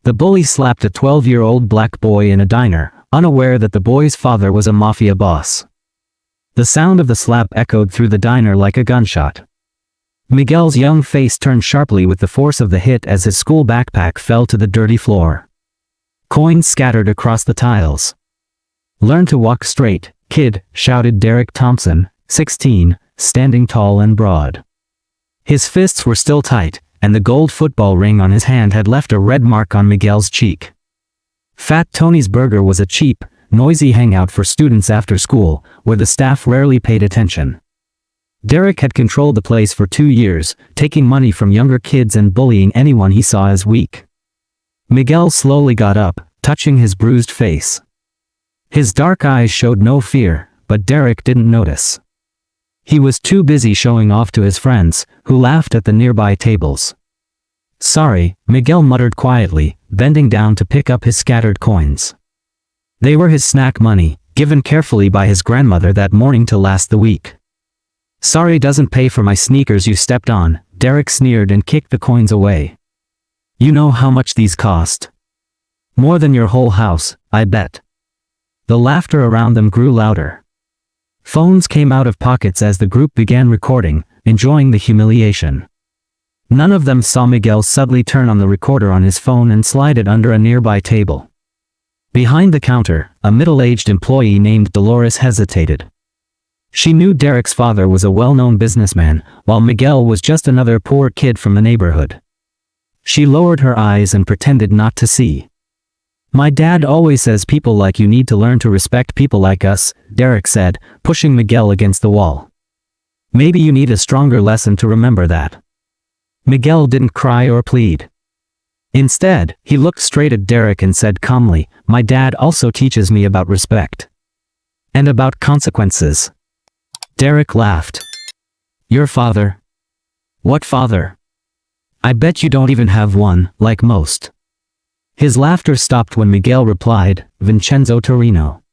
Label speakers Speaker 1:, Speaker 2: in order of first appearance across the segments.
Speaker 1: The bully slapped a 12-year-old black boy in a diner, unaware that the boy's father was a mafia boss. The sound of the slap echoed through the diner like a gunshot. Miguel's young face turned sharply with the force of the hit as his school backpack fell to the dirty floor. Coins scattered across the tiles. "Learn to walk straight, kid," shouted Derek Thompson, 16, standing tall and broad. His fists were still tight, and the gold football ring on his hand had left a red mark on Miguel's cheek. Fat Tony's Burger was a cheap, noisy hangout for students after school, where the staff rarely paid attention. Derek had controlled the place for 2 years, taking money from younger kids and bullying anyone he saw as weak. Miguel slowly got up, touching his bruised face. His dark eyes showed no fear, but Derek didn't notice. He was too busy showing off to his friends, who laughed at the nearby tables. "Sorry," Miguel muttered quietly, bending down to pick up his scattered coins. They were his snack money, given carefully by his grandmother that morning to last the week. "Sorry doesn't pay for my sneakers you stepped on," Derek sneered and kicked the coins away. "You know how much these cost? More than your whole house, I bet." The laughter around them grew louder. Phones came out of pockets as the group began recording, enjoying the humiliation. None of them saw Miguel suddenly turn on the recorder on his phone and slide it under a nearby table. Behind the counter, a middle-aged employee named Dolores hesitated. She knew Derek's father was a well-known businessman, while Miguel was just another poor kid from the neighborhood. She lowered her eyes and pretended not to see. "My dad always says people like you need to learn to respect people like us," Derek said, pushing Miguel against the wall. "Maybe you need a stronger lesson to remember that." Miguel didn't cry or plead. Instead, he looked straight at Derek and said calmly, "My dad also teaches me about respect. And about consequences." Derek laughed. "Your father? What father? I bet you don't even have one, like most." His laughter stopped when Miguel replied, "Vincenzo Torino.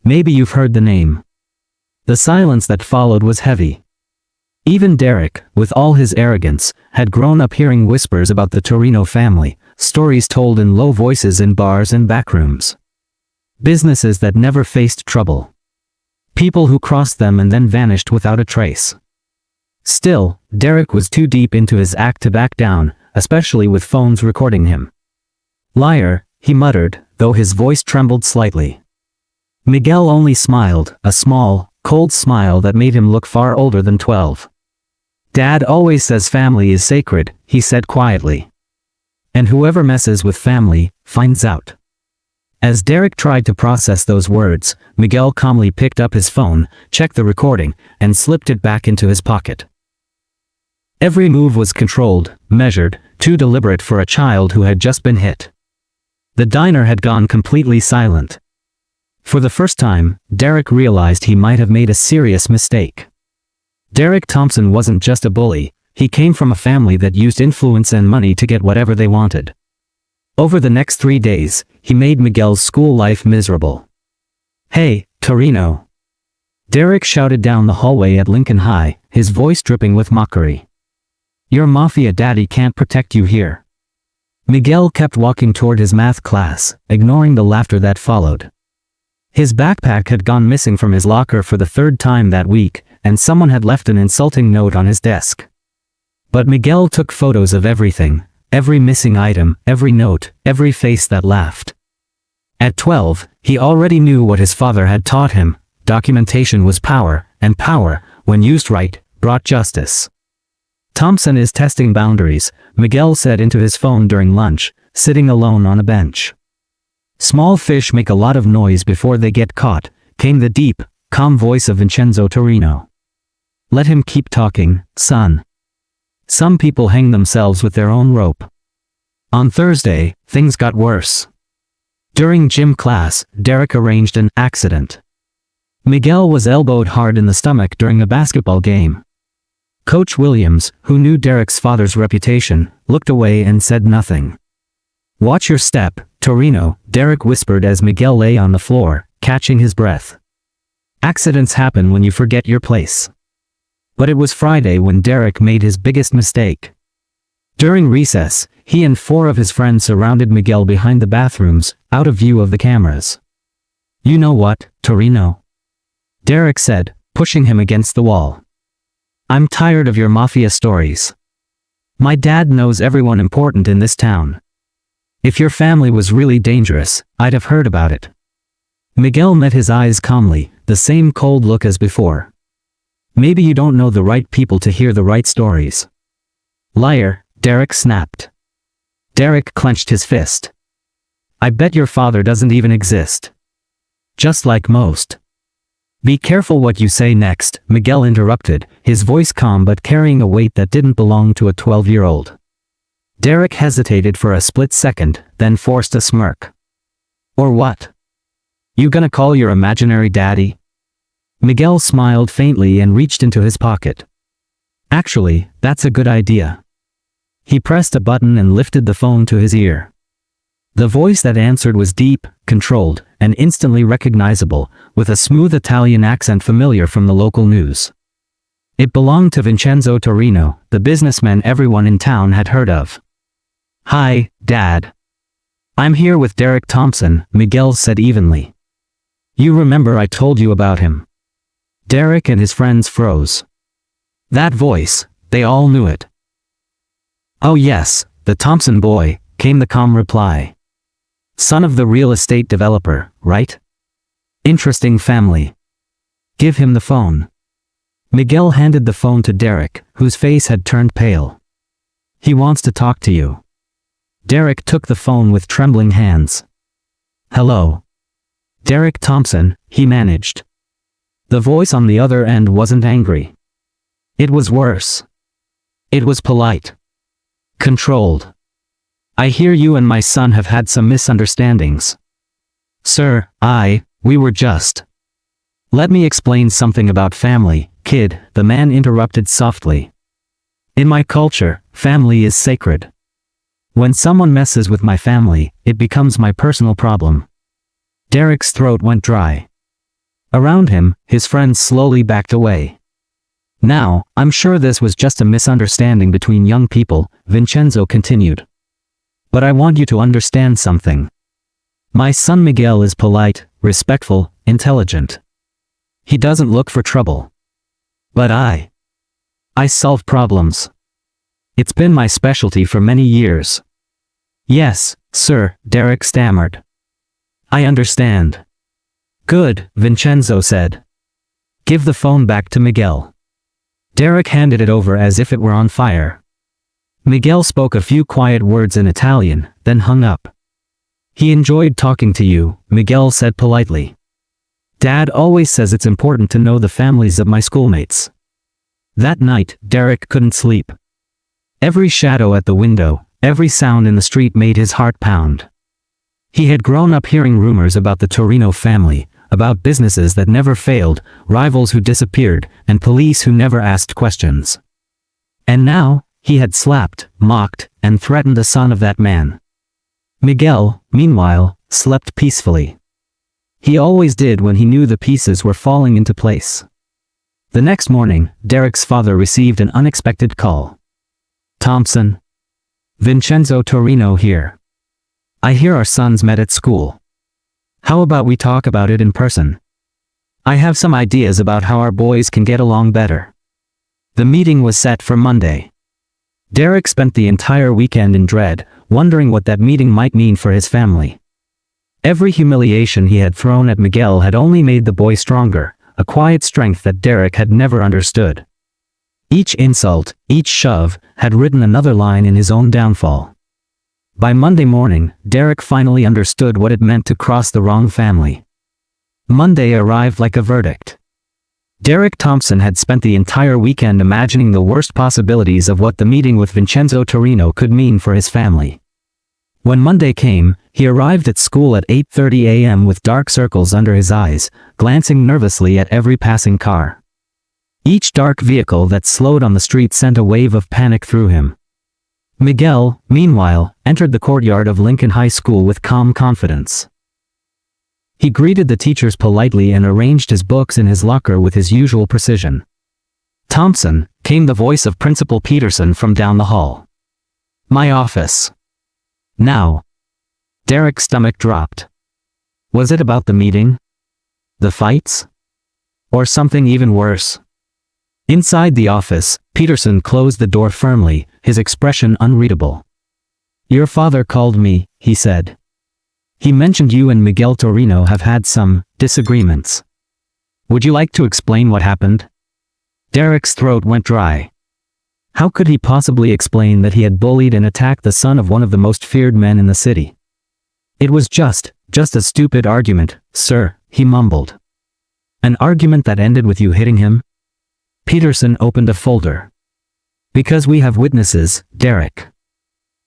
Speaker 1: Maybe you've heard the name." The silence that followed was heavy. Even Derek, with all his arrogance, had grown up hearing whispers about the Torino family, stories told in low voices in bars and backrooms. Businesses that never faced trouble. People who crossed them and then vanished without a trace. Still, Derek was too deep into his act to back down, especially with phones recording him. "Liar," he muttered, though his voice trembled slightly. Miguel only smiled, a small, cold smile that made him look far older than 12. "Dad always says family is sacred," he said quietly. "And whoever messes with family, finds out." As Derek tried to process those words, Miguel calmly picked up his phone, checked the recording, and slipped it back into his pocket. Every move was controlled, measured, too deliberate for a child who had just been hit. The diner had gone completely silent. For the first time, Derek realized he might have made a serious mistake. Derek Thompson wasn't just a bully, he came from a family that used influence and money to get whatever they wanted. Over the next 3 days, he made Miguel's school life miserable. "Hey, Torino!" Derek shouted down the hallway at Lincoln High, his voice dripping with mockery. "Your mafia daddy can't protect you here." Miguel kept walking toward his math class, ignoring the laughter that followed. His backpack had gone missing from his locker for the 3rd time that week, and someone had left an insulting note on his desk. But Miguel took photos of everything, every missing item, every note, every face that laughed. At 12, he already knew what his father had taught him: documentation was power, and power, when used right, brought justice. "Thompson is testing boundaries," Miguel said into his phone during lunch, sitting alone on a bench. "Small fish make a lot of noise before they get caught," came the deep, calm voice of Vincenzo Torino. "Let him keep talking, son. Some people hang themselves with their own rope." On Thursday, things got worse. During gym class, Derek arranged an accident. Miguel was elbowed hard in the stomach during a basketball game. Coach Williams, who knew Derek's father's reputation, looked away and said nothing. "Watch your step, Torino," Derek whispered as Miguel lay on the floor, catching his breath. Accidents happen when you forget your place. But it was Friday when Derek made his biggest mistake. During recess, he and 4 of his friends surrounded Miguel behind the bathrooms, out of view of the cameras. "You know what, Torino?" Derek said, pushing him against the wall. "I'm tired of your mafia stories. My dad knows everyone important in this town. If your family was really dangerous, I'd have heard about it." Miguel met his eyes calmly, the same cold look as before. "Maybe you don't know the right people to hear the right stories." "Liar," Derek snapped. Derek clenched his fist. "I bet your father doesn't even exist. Just like most." "Be careful what you say next," Miguel interrupted, his voice calm but carrying a weight that didn't belong to a 12-year-old. Derek hesitated for a split second, then forced a smirk. "Or what? You gonna call your imaginary daddy?" Miguel smiled faintly and reached into his pocket. "Actually, that's a good idea." He pressed a button and lifted the phone to his ear. The voice that answered was deep, controlled, and instantly recognizable, with a smooth Italian accent familiar from the local news. It belonged to Vincenzo Torino, the businessman everyone in town had heard of. "Hi, Dad. I'm here with Derek Thompson," Miguel said evenly. "You remember I told you about him?" Derek and his friends froze. That voice, they all knew it. "Oh yes, the Thompson boy," came the calm reply. "Son of the real estate developer, right? Interesting family. Give him the phone." Miguel handed the phone to Derek, whose face had turned pale. "He wants to talk to you." Derek took the phone with trembling hands. "Hello. Derek Thompson," he managed. The voice on the other end wasn't angry. It was worse. It was polite. Controlled. "I hear you and my son have had some misunderstandings." "Sir, we were just..." "Let me explain something about family, kid," the man interrupted softly. "In my culture, family is sacred. When someone messes with my family, it becomes my personal problem." Derek's throat went dry. Around him, his friends slowly backed away. "Now, I'm sure this was just a misunderstanding between young people," Vincenzo continued. "But I want you to understand something. My son Miguel is polite, respectful, intelligent. He doesn't look for trouble. But I solve problems. It's been my specialty for many years." "Yes, sir," Derek stammered. "I understand." "Good," Vincenzo said. "Give the phone back to Miguel." Derek handed it over as if it were on fire. Miguel spoke a few quiet words in Italian, then hung up. "He enjoyed talking to you," Miguel said politely. "Dad always says it's important to know the families of my schoolmates." That night, Derek couldn't sleep. Every shadow at the window, every sound in the street made his heart pound. He had grown up hearing rumors about the Torino family, about businesses that never failed, rivals who disappeared, and police who never asked questions. And now, he had slapped, mocked, and threatened the son of that man. Miguel, meanwhile, slept peacefully. He always did when he knew the pieces were falling into place. The next morning, Derek's father received an unexpected call. "Thompson. Vincenzo Torino here. I hear our sons met at school. How about we talk about it in person? I have some ideas about how our boys can get along better." The meeting was set for Monday. Derek spent the entire weekend in dread, wondering what that meeting might mean for his family. Every humiliation he had thrown at Miguel had only made the boy stronger, a quiet strength that Derek had never understood. Each insult, each shove, had written another line in his own downfall. By Monday morning, Derek finally understood what it meant to cross the wrong family. Monday arrived like a verdict. Derek Thompson had spent the entire weekend imagining the worst possibilities of what the meeting with Vincenzo Torino could mean for his family. When Monday came, he arrived at school at 8:30 a.m. with dark circles under his eyes, glancing nervously at every passing car. Each dark vehicle that slowed on the street sent a wave of panic through him. Miguel, meanwhile, entered the courtyard of Lincoln High School with calm confidence. He greeted the teachers politely and arranged his books in his locker with his usual precision. "Thompson," came the voice of Principal Peterson from down the hall. My office. Now. Derek's stomach dropped. Was it about the meeting? The fights? Or something even worse? Inside the office, Peterson closed the door firmly, his expression unreadable. Your father called me, he said. He mentioned you and Miguel Torino have had some disagreements. Would you like to explain what happened? Derek's throat went dry. How could he possibly explain that he had bullied and attacked the son of one of the most feared men in the city? It was just a stupid argument, sir, he mumbled. An argument that ended with you hitting him? Peterson opened a folder. Because we have witnesses, Derek.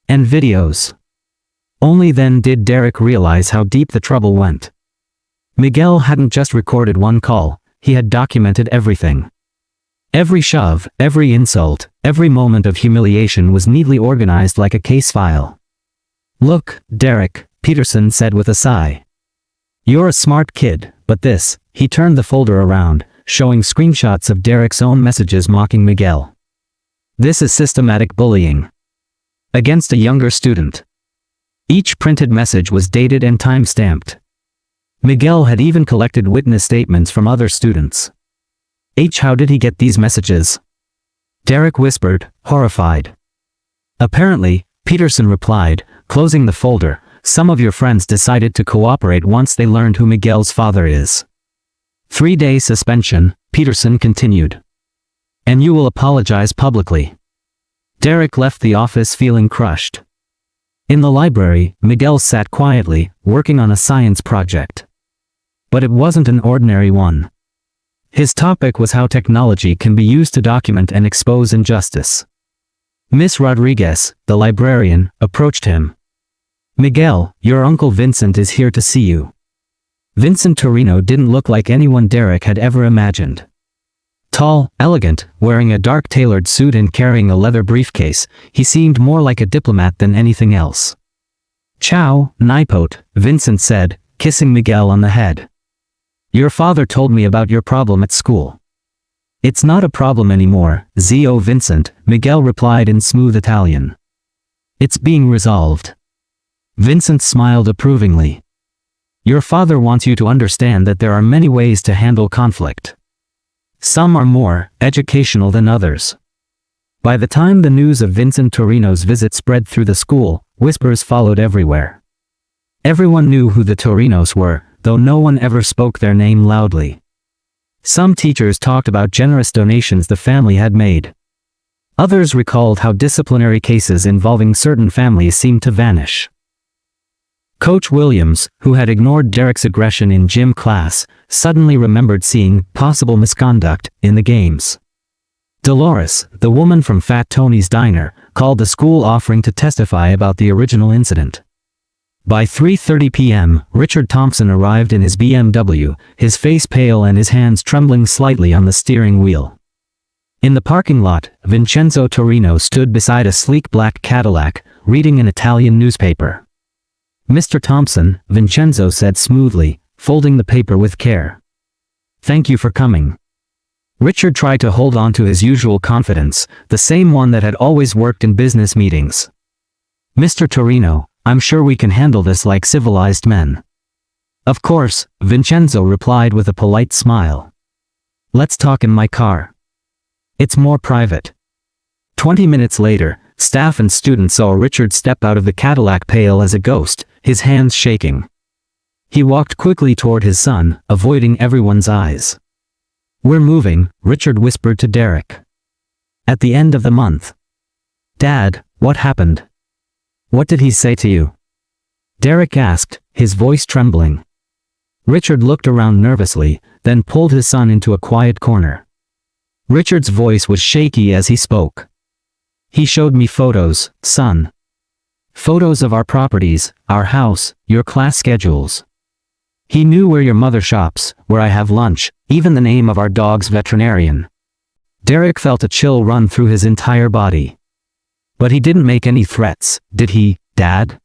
Speaker 1: And videos. Only then did Derek realize how deep the trouble went. Miguel hadn't just recorded one call, he had documented everything. Every shove, every insult, every moment of humiliation was neatly organized like a case file. Look, Derek, Peterson said with a sigh. You're a smart kid, but this, he turned the folder around, showing screenshots of Derek's own messages mocking Miguel. This is systematic bullying. Against a younger student. Each printed message was dated and time-stamped. Miguel had even collected witness statements from other students. How did he get these messages? Derek whispered, horrified. Apparently, Peterson replied, closing the folder, some of your friends decided to cooperate once they learned who Miguel's father is. 3-day suspension, Peterson continued. And you will apologize publicly. Derek left the office feeling crushed. In the library, Miguel sat quietly, working on a science project. But it wasn't an ordinary one. His topic was how technology can be used to document and expose injustice. Miss Rodriguez, the librarian, approached him. Miguel, your Uncle Vincent is here to see you. Vincent Torino didn't look like anyone Derek had ever imagined. Tall, elegant, wearing a dark tailored suit and carrying a leather briefcase, he seemed more like a diplomat than anything else. Ciao, Nipote, Vincent said, kissing Miguel on the head. Your father told me about your problem at school. It's not a problem anymore, Zio Vincent, Miguel replied in smooth Italian. It's being resolved. Vincent smiled approvingly. Your father wants you to understand that there are many ways to handle conflict. Some are more educational than others. By the time the news of Vincent Torino's visit spread through the school, whispers followed everywhere. Everyone knew who the Torinos were, though no one ever spoke their name loudly. Some teachers talked about generous donations the family had made. Others recalled how disciplinary cases involving certain families seemed to vanish. Coach Williams, who had ignored Derek's aggression in gym class, suddenly remembered seeing possible misconduct in the games. Dolores, the woman from Fat Tony's diner, called the school offering to testify about the original incident. By 3:30 p.m., Richard Thompson arrived in his BMW, his face pale and his hands trembling slightly on the steering wheel. In the parking lot, Vincenzo Torino stood beside a sleek black Cadillac, reading an Italian newspaper. Mr. Thompson, Vincenzo said smoothly, folding the paper with care. Thank you for coming. Richard tried to hold on to his usual confidence, the same one that had always worked in business meetings. Mr. Torino, I'm sure we can handle this like civilized men. Of course, Vincenzo replied with a polite smile. Let's talk in my car. It's more private. 20 minutes later, staff and students saw Richard step out of the Cadillac pale as a ghost, his hands shaking. He walked quickly toward his son, avoiding everyone's eyes. We're moving, Richard whispered to Derek. At the end of the month. Dad, what happened? What did he say to you? Derek asked, his voice trembling. Richard looked around nervously, then pulled his son into a quiet corner. Richard's voice was shaky as he spoke. He showed me photos, son. Photos of our properties, our house, your class schedules. He knew where your mother shops, where I have lunch, even the name of our dog's veterinarian. Derek felt a chill run through his entire body. But he didn't make any threats, did he, Dad?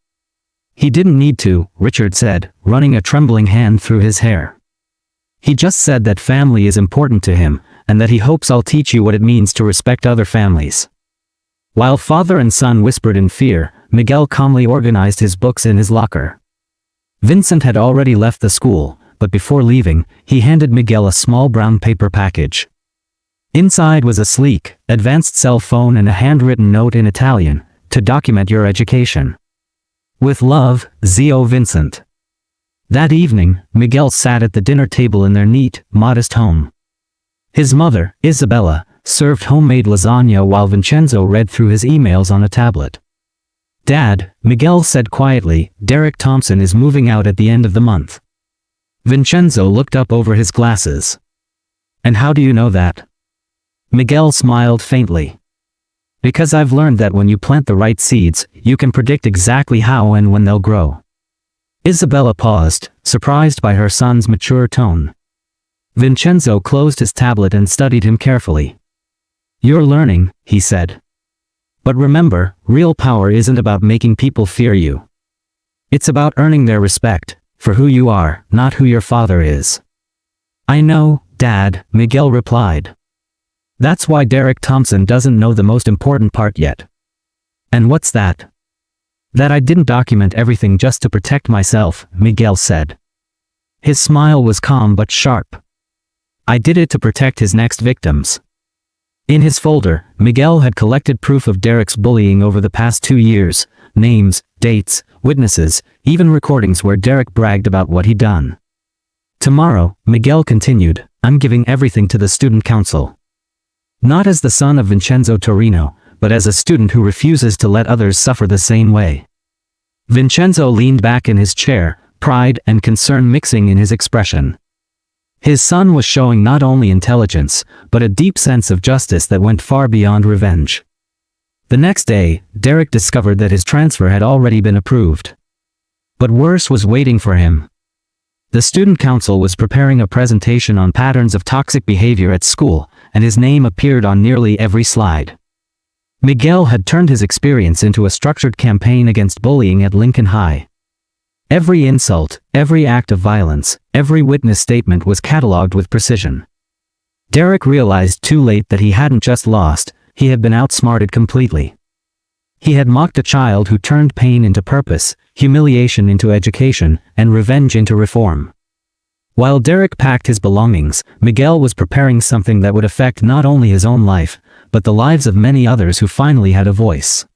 Speaker 1: He didn't need to, Richard said, running a trembling hand through his hair. He just said that family is important to him, and that he hopes I'll teach you what it means to respect other families. While father and son whispered in fear, Miguel calmly organized his books in his locker. Vincent had already left the school, but before leaving, he handed Miguel a small brown paper package. Inside was a sleek, advanced cell phone and a handwritten note in Italian, to document your education. With love, Zio Vincent. That evening, Miguel sat at the dinner table in their neat, modest home. His mother, Isabella, served homemade lasagna while Vincenzo read through his emails on a tablet. Dad, Miguel said quietly, Derek Thompson is moving out at the end of the month. Vincenzo looked up over his glasses. And how do you know that? Miguel smiled faintly. Because I've learned that when you plant the right seeds, you can predict exactly how and when they'll grow. Isabella paused, surprised by her son's mature tone. Vincenzo closed his tablet and studied him carefully. You're learning, he said. But remember, real power isn't about making people fear you. It's about earning their respect, for who you are, not who your father is. I know, Dad, Miguel replied. That's why Derek Thompson doesn't know the most important part yet. And what's that? That I didn't document everything just to protect myself, Miguel said. His smile was calm but sharp. I did it to protect his next victims. In his folder, Miguel had collected proof of Derek's bullying over the past 2 years, names, dates, witnesses, even recordings where Derek bragged about what he'd done. Tomorrow, Miguel continued, I'm giving everything to the student council. Not as the son of Vincenzo Torino, but as a student who refuses to let others suffer the same way. Vincenzo leaned back in his chair, pride and concern mixing in his expression. His son was showing not only intelligence, but a deep sense of justice that went far beyond revenge. The next day, Derek discovered that his transfer had already been approved. But worse was waiting for him. The student council was preparing a presentation on patterns of toxic behavior at school, and his name appeared on nearly every slide. Miguel had turned his experience into a structured campaign against bullying at Lincoln High. Every insult, every act of violence, every witness statement was catalogued with precision. Derek realized too late that he hadn't just lost, he had been outsmarted completely. He had mocked a child who turned pain into purpose, humiliation into education, and revenge into reform. While Derek packed his belongings, Miguel was preparing something that would affect not only his own life, but the lives of many others who finally had a voice.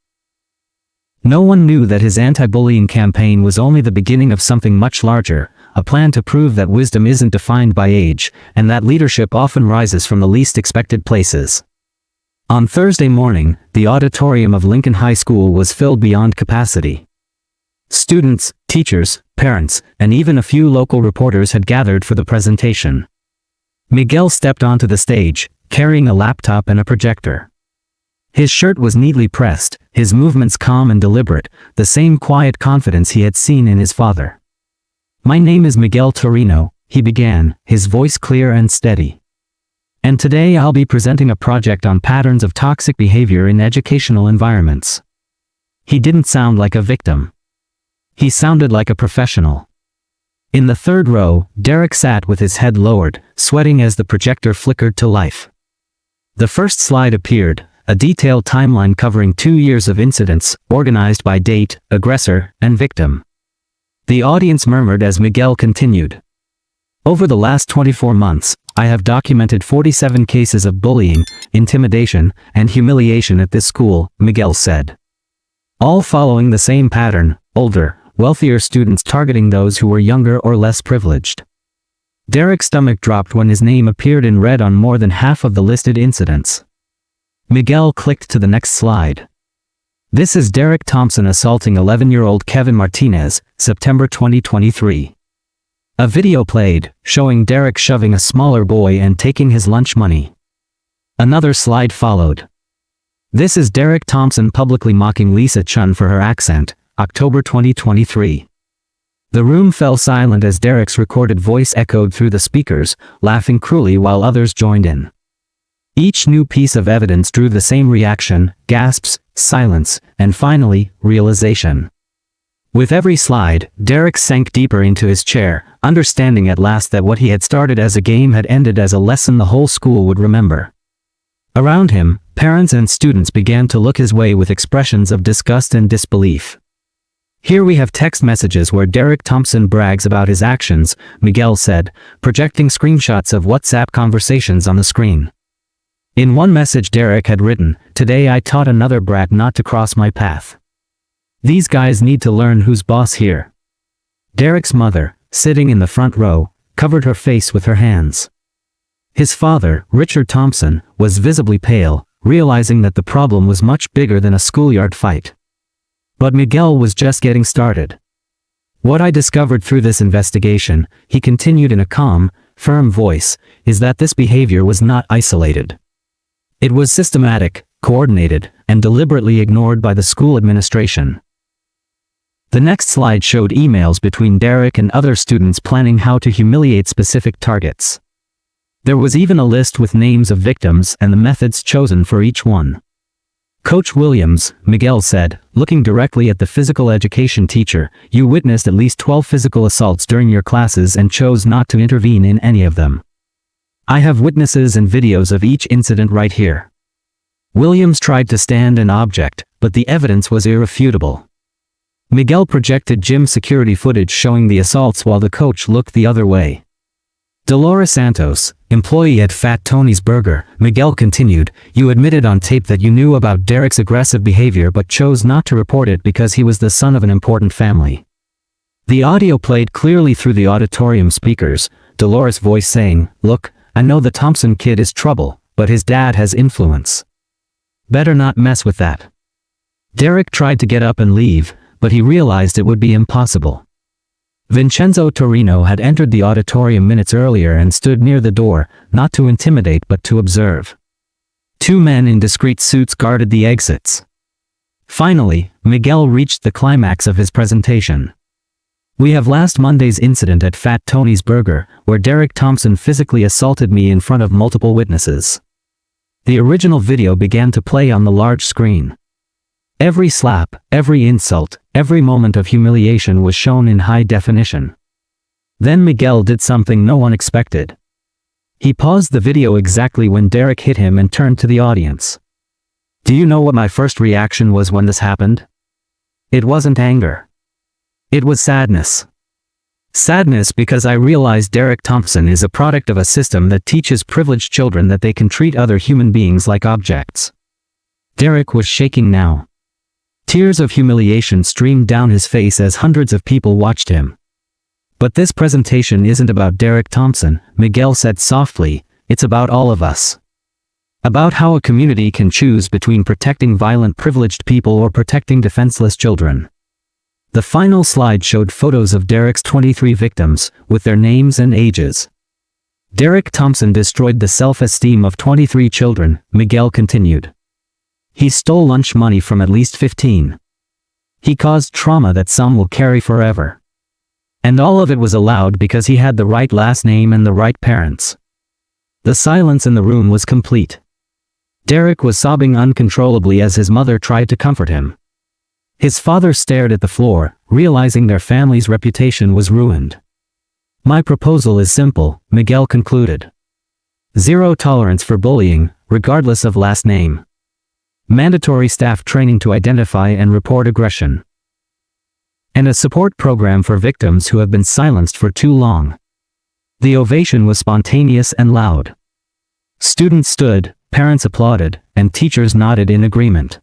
Speaker 1: No one knew that his anti-bullying campaign was only the beginning of something much larger, a plan to prove that wisdom isn't defined by age, and that leadership often rises from the least expected places. On Thursday morning, the auditorium of Lincoln High School was filled beyond capacity. Students, teachers, parents, and even a few local reporters had gathered for the presentation. Miguel stepped onto the stage, carrying a laptop and a projector. His shirt was neatly pressed, his movements calm and deliberate, the same quiet confidence he had seen in his father. My name is Miguel Torino, he began, his voice clear and steady. And today I'll be presenting a project on patterns of toxic behavior in educational environments. He didn't sound like a victim. He sounded like a professional. In the third row, Derek sat with his head lowered, sweating as the projector flickered to life. The first slide appeared, a detailed timeline covering 2 years of incidents, organized by date, aggressor, and victim. The audience murmured as Miguel continued. Over the last 24 months, I have documented 47 cases of bullying, intimidation, and humiliation at this school, Miguel said. All following the same pattern, older, wealthier students targeting those who were younger or less privileged. Derek's stomach dropped when his name appeared in red on more than half of the listed incidents. Miguel clicked to the next slide. This is Derek Thompson assaulting 11-year-old Kevin Martinez, September 2023. A video played, showing Derek shoving a smaller boy and taking his lunch money. Another slide followed. This is Derek Thompson publicly mocking Lisa Chun for her accent, October 2023. The room fell silent as Derek's recorded voice echoed through the speakers, laughing cruelly while others joined in. Each new piece of evidence drew the same reaction, gasps, silence, and finally, realization. With every slide, Derek sank deeper into his chair, understanding at last that what he had started as a game had ended as a lesson the whole school would remember. Around him, parents and students began to look his way with expressions of disgust and disbelief. Here we have text messages where Derek Thompson brags about his actions, Miguel said, projecting screenshots of WhatsApp conversations on the screen. In one message Derek had written, "Today I taught another brat not to cross my path. These guys need to learn who's boss here." Derek's mother, sitting in the front row, covered her face with her hands. His father, Richard Thompson, was visibly pale, realizing that the problem was much bigger than a schoolyard fight. But Miguel was just getting started. "What I discovered through this investigation," he continued in a calm, firm voice, "is that this behavior was not isolated. It was systematic, coordinated, and deliberately ignored by the school administration." The next slide showed emails between Derek and other students planning how to humiliate specific targets. There was even a list with names of victims and the methods chosen for each one. "Coach Williams," Miguel said, looking directly at the physical education teacher, "you witnessed at least 12 physical assaults during your classes and chose not to intervene in any of them. I have witnesses and videos of each incident right here." Williams tried to stand and object, but the evidence was irrefutable. Miguel projected gym security footage showing the assaults while the coach looked the other way. "Dolores Santos, employee at Fat Tony's Burger," Miguel continued, "you admitted on tape that you knew about Derek's aggressive behavior but chose not to report it because he was the son of an important family." The audio played clearly through the auditorium speakers, Dolores' voice saying, "Look, I know the Thompson kid is trouble, but his dad has influence. Better not mess with that." Derek tried to get up and leave, but he realized it would be impossible. Vincenzo Torino had entered the auditorium minutes earlier and stood near the door, not to intimidate but to observe. Two men in discreet suits guarded the exits. Finally, Miguel reached the climax of his presentation. "We have last Monday's incident at Fat Tony's Burger, where Derek Thompson physically assaulted me in front of multiple witnesses." The original video began to play on the large screen. Every slap, every insult, every moment of humiliation was shown in high definition. Then Miguel did something no one expected. He paused the video exactly when Derek hit him and turned to the audience. "Do you know what my first reaction was when this happened? It wasn't anger. It was sadness. Sadness because I realized Derek Thompson is a product of a system that teaches privileged children that they can treat other human beings like objects." Derek was shaking now. Tears of humiliation streamed down his face as hundreds of people watched him. "But this presentation isn't about Derek Thompson," Miguel said softly, "it's about all of us. About how a community can choose between protecting violent privileged people or protecting defenseless children." The final slide showed photos of Derek's 23 victims, with their names and ages. "Derek Thompson destroyed the self-esteem of 23 children," Miguel continued. "He stole lunch money from at least 15. He caused trauma that some will carry forever. And all of it was allowed because he had the right last name and the right parents." The silence in the room was complete. Derek was sobbing uncontrollably as his mother tried to comfort him. His father stared at the floor, realizing their family's reputation was ruined. "My proposal is simple," Miguel concluded. "Zero tolerance for bullying, regardless of last name. Mandatory staff training to identify and report aggression. And a support program for victims who have been silenced for too long." The ovation was spontaneous and loud. Students stood, parents applauded, and teachers nodded in agreement.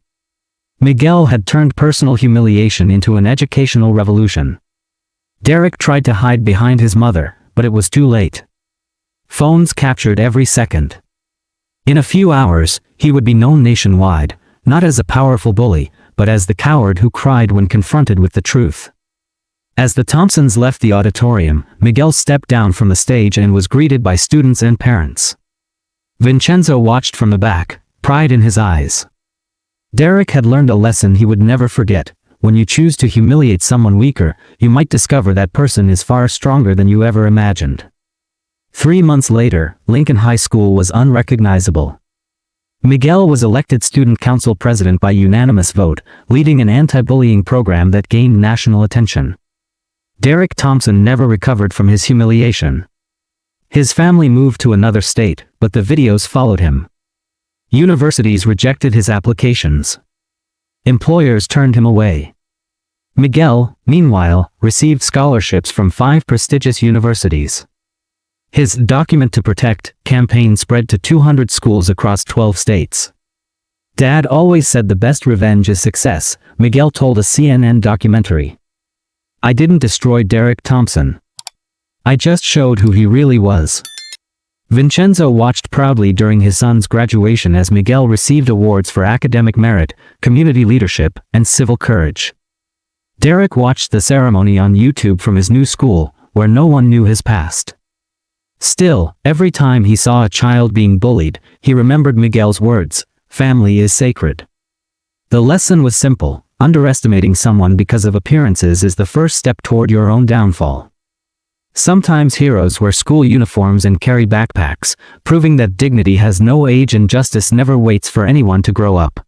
Speaker 1: Miguel had turned personal humiliation into an educational revolution. Derek tried to hide behind his mother, but it was too late. Phones captured every second. In a few hours, he would be known nationwide, not as a powerful bully, but as the coward who cried when confronted with the truth. As the Thompsons left the auditorium, Miguel stepped down from the stage and was greeted by students and parents. Vincenzo watched from the back, pride in his eyes. Derek had learned a lesson he would never forget. When you choose to humiliate someone weaker, you might discover that person is far stronger than you ever imagined. 3 months later, Lincoln High School was unrecognizable. Miguel was elected student council president by unanimous vote, leading an anti-bullying program that gained national attention. Derek Thompson never recovered from his humiliation. His family moved to another state, but the videos followed him. Universities rejected his applications. Employers turned him away. Miguel, meanwhile, received scholarships from 5 prestigious universities. His Document to Protect campaign spread to 200 schools across 12 states. Dad always said the best revenge is success, Miguel told a CNN documentary. I didn't destroy Derek Thompson. I just showed who he really was. Vincenzo watched proudly during his son's graduation as Miguel received awards for academic merit, community leadership, and civil courage. Derek watched the ceremony on YouTube from his new school, where no one knew his past. Still, every time he saw a child being bullied, he remembered Miguel's words, "Family is sacred." The lesson was simple: underestimating someone because of appearances is the first step toward your own downfall. Sometimes heroes wear school uniforms and carry backpacks, proving that dignity has no age and justice never waits for anyone to grow up.